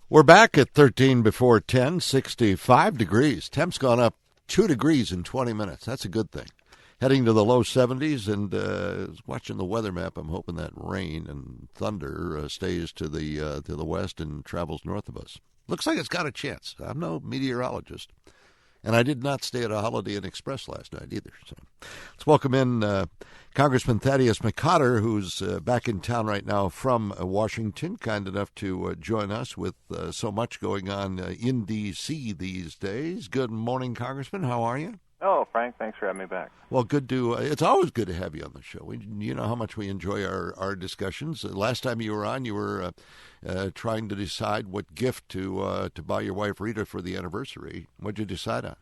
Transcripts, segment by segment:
We're back at 13 before 10, 65 degrees. Temp's gone up 2 degrees in 20 minutes. That's a good thing. Heading to the low 70s, and watching the weather map, I'm hoping that rain and thunder stays to the west and travels north of us. Looks like it's got a chance. I'm no meteorologist. And I did not stay at a Holiday Inn Express last night either. So let's welcome in Congressman Thaddeus McCotter, who's back in town right now from Washington, kind enough to join us with so much going on in D.C. these days. Good morning, Congressman. How are you? Oh, Frank, thanks for having me back. Well, good to. It's always good to have you on the show. You know how much we enjoy our discussions. Last time you were on, you were trying to decide what gift to buy your wife Rita for the anniversary. What'd you decide on?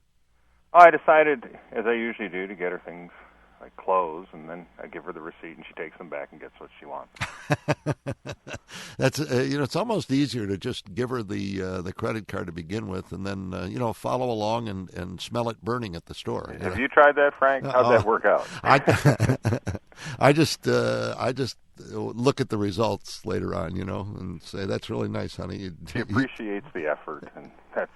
Oh, I decided, as I usually do, to get her things like clothes, and then I give her the receipt, and she takes them back and gets what she wants. That's it's almost easier to just give her the credit card to begin with, and then follow along and smell it burning at the store. Have you tried that, Frank? How'd that work out? I just look at the results later on, and say that's really nice, honey. She appreciates the effort, and that's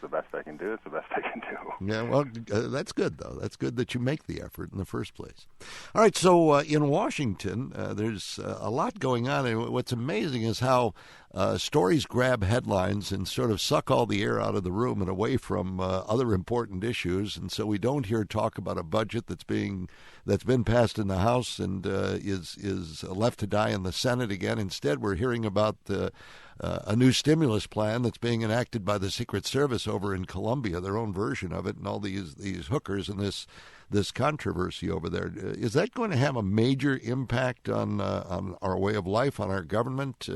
the best I can do. It's the best I can do. Yeah, well, that's good, though. That's good that you make the effort in the first place. All right, so in Washington, there's a lot going on. And what's amazing is how stories grab headlines and sort of suck all the air out of the room and away from other important issues. And so we don't hear talk about a budget that's been passed in the House and is left to die in the Senate again. Instead, we're hearing about a new stimulus plan that's being enacted by the Secret Service over in Colombia, their own version of it, and all these hookers and this controversy over there. Is that going to have a major impact on our way of life, on our government?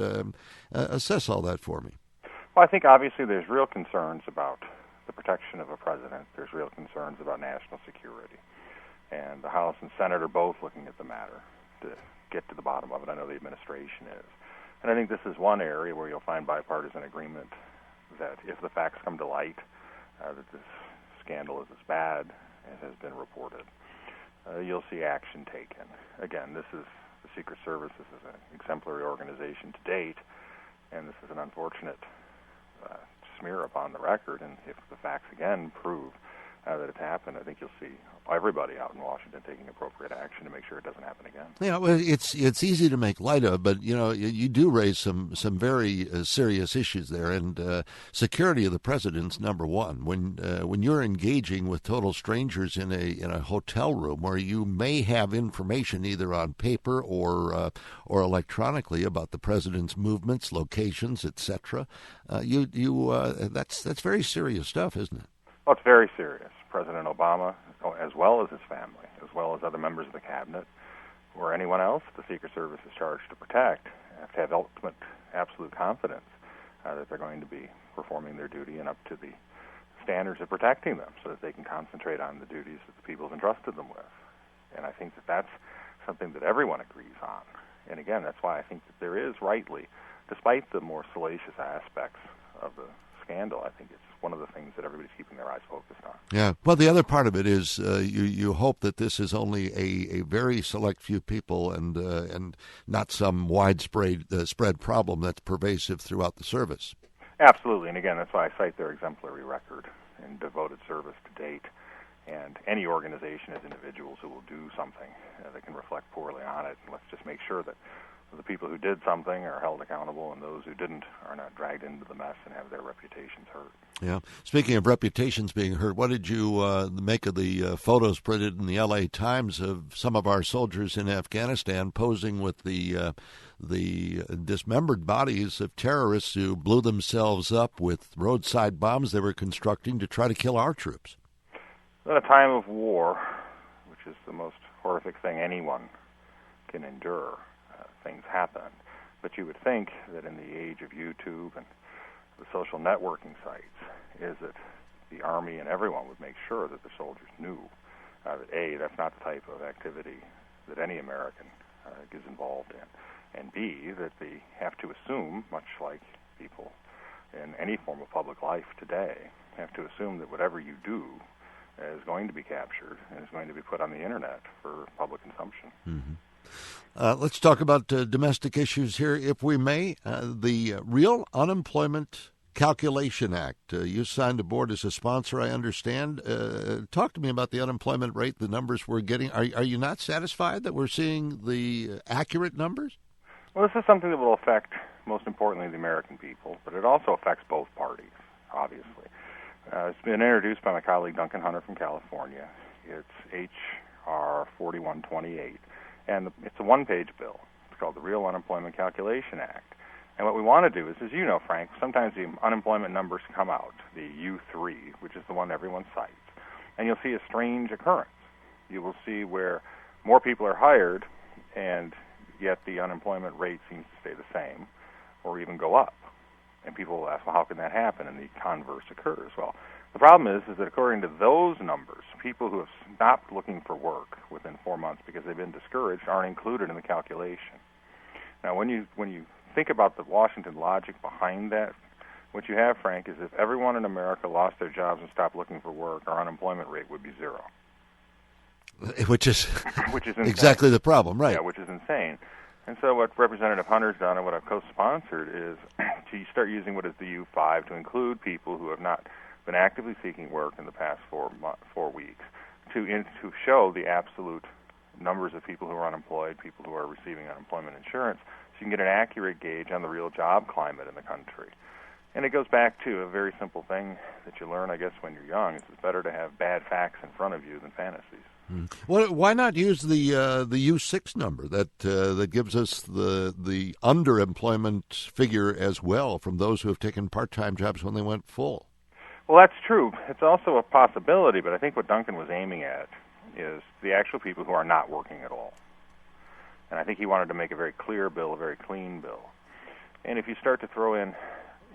Assess all that for me. Well, I think obviously there's real concerns about the protection of a president. There's real concerns about national security. And the House and Senate are both looking at the matter to get to the bottom of it. I know the administration is. And I think this is one area where you'll find bipartisan agreement that if the facts come to light, that this scandal is as bad as has been reported, you'll see action taken. Again, this is the Secret Service. This is an exemplary organization to date, and this is an unfortunate smear upon the record. And if the facts again prove that it's happened, I think you'll see everybody out in Washington taking appropriate action to make sure it doesn't happen again. Yeah, well, it's easy to make light of, but you do raise some very serious issues there, and security of the president's number one. When you're engaging with total strangers in a hotel room where you may have information either on paper or electronically about the president's movements, locations, etc., that's very serious stuff, isn't it? Well, it's very serious. President Obama, as well as his family, as well as other members of the cabinet, or anyone else the Secret Service is charged to protect, have to have ultimate, absolute confidence that they're going to be performing their duty and up to the standards of protecting them so that they can concentrate on the duties that the people have entrusted them with. And I think that that's something that everyone agrees on. And again, that's why I think that there is rightly, despite the more salacious aspects of the scandal, I think it's one of the things that everybody's keeping their eyes focused on. Yeah. Well, the other part of it is you hope that this is only a very select few people and not some widespread spread problem that's pervasive throughout the service. Absolutely. And again, that's why I cite their exemplary record in devoted service to date. And any organization as individuals who will do something that can reflect poorly on it, let's just make sure that the people who did something are held accountable, and those who didn't are not dragged into the mess and have their reputations hurt. Yeah. Speaking of reputations being hurt, what did you make of the photos printed in the L.A. Times of some of our soldiers in Afghanistan posing with the dismembered bodies of terrorists who blew themselves up with roadside bombs they were constructing to try to kill our troops? In a time of war, which is the most horrific thing anyone can endure, things happen. But you would think that in the age of YouTube and the social networking sites, is that the Army and everyone would make sure that the soldiers knew that A, that's not the type of activity that any American is involved in, and B, that they have to assume, much like people in any form of public life today, have to assume that whatever you do is going to be captured and is going to be put on the internet for public consumption. Mm-hmm. Let's talk about domestic issues here, if we may. The Real Unemployment Calculation Act. You signed aboard as a sponsor, I understand. Talk to me about the unemployment rate, the numbers we're getting. Are you not satisfied that we're seeing the accurate numbers? Well, this is something that will affect, most importantly, the American people, but it also affects both parties, obviously. It's been introduced by my colleague Duncan Hunter from California. It's H.R. 4128, and it's a one-page bill. It's called the Real Unemployment Calculation Act. And what we want to do is, as you know, Frank, sometimes the unemployment numbers come out, the U3, which is the one everyone cites, and you'll see a strange occurrence. You will see where more people are hired, and yet the unemployment rate seems to stay the same or even go up. And people will ask, well, how can that happen? And the converse occurs. Well, the problem is that according to those numbers, people who have stopped looking for work within 4 months because they've been discouraged aren't included in the calculation. Now, when you think about the Washington logic behind that, what you have, Frank, is if everyone in America lost their jobs and stopped looking for work, our unemployment rate would be zero. Which is insane. Exactly the problem, right? Yeah, which is insane. And so what Representative Hunter's done and what I've co-sponsored is to start using what is the U5 to include people who have not been actively seeking work in the past 4 weeks to show the absolute numbers of people who are unemployed, people who are receiving unemployment insurance, so you can get an accurate gauge on the real job climate in the country. And it goes back to a very simple thing that you learn, I guess, when you're young. It's better to have bad facts in front of you than fantasies. Well, why not use the U6 number that gives us the underemployment figure as well from those who have taken part-time jobs when they went full? Well, that's true. It's also a possibility, but I think what Duncan was aiming at is the actual people who are not working at all. And I think he wanted to make a very clear bill, a very clean bill. And if you start to throw in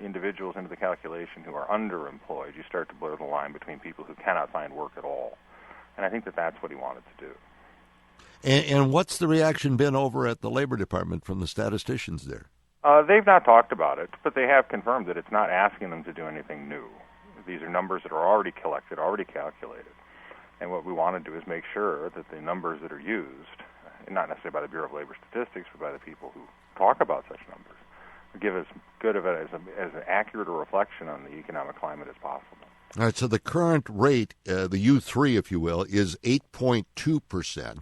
individuals into the calculation who are underemployed, you start to blur the line between people who cannot find work at all. And I think that that's what he wanted to do. And what's the reaction been over at the Labor Department from the statisticians there? They've not talked about it, but they have confirmed that it's not asking them to do anything new. These are numbers that are already collected, already calculated. And what we want to do is make sure that the numbers that are used, not necessarily by the Bureau of Labor Statistics, but by the people who talk about such numbers, give as good of it as an accurate a reflection on the economic climate as possible. All right, so the current rate, the U3, if you will, is 8.2%.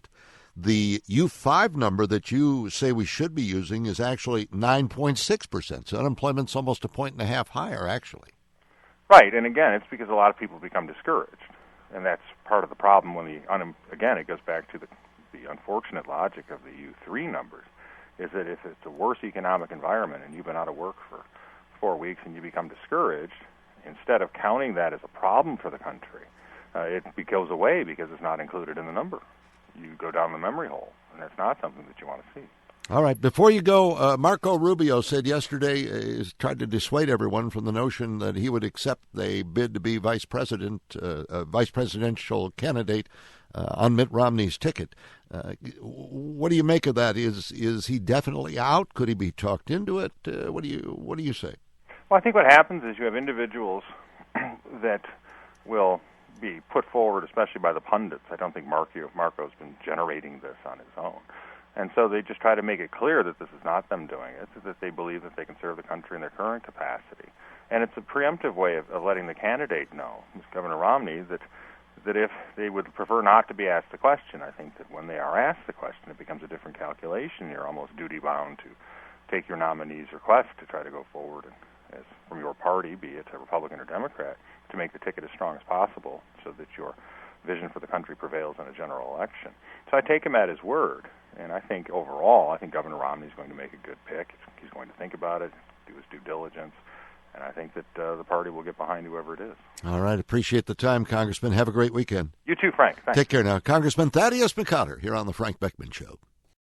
The U5 number that you say we should be using is actually 9.6%. So unemployment's almost a point and a half higher, actually. Right, and again, it's because a lot of people become discouraged. And that's part of the problem when again, it goes back to the unfortunate logic of the U3 numbers, is that if it's a worse economic environment and you've been out of work for 4 weeks and you become discouraged, instead of counting that as a problem for the country, it goes away because it's not included in the number. You go down the memory hole, and that's not something that you want to see. All right. Before you go, Marco Rubio said yesterday, tried to dissuade everyone from the notion that he would accept a bid to be vice presidential candidate on Mitt Romney's ticket. What do you make of that? Is he definitely out? Could he be talked into it? What do you say? Well, I think what happens is you have individuals that will be put forward, especially by the pundits. I don't think Marco's been generating this on his own. And so they just try to make it clear that this is not them doing it, that they believe that they can serve the country in their current capacity. And it's a preemptive way of letting the candidate know, Governor Romney, that if they would prefer not to be asked the question. I think that when they are asked the question, it becomes a different calculation. You're almost duty-bound to take your nominee's request to try to go forward as from your party, be it a Republican or Democrat, to make the ticket as strong as possible so that your vision for the country prevails in a general election. So I take him at his word. And I think overall, Governor Romney is going to make a good pick. He's going to think about it, do his due diligence, and I think that the party will get behind whoever it is. All right. Appreciate the time, Congressman. Have a great weekend. You too, Frank. Thanks. Take care now. Congressman Thaddeus McCotter here on The Frank Beckmann Show.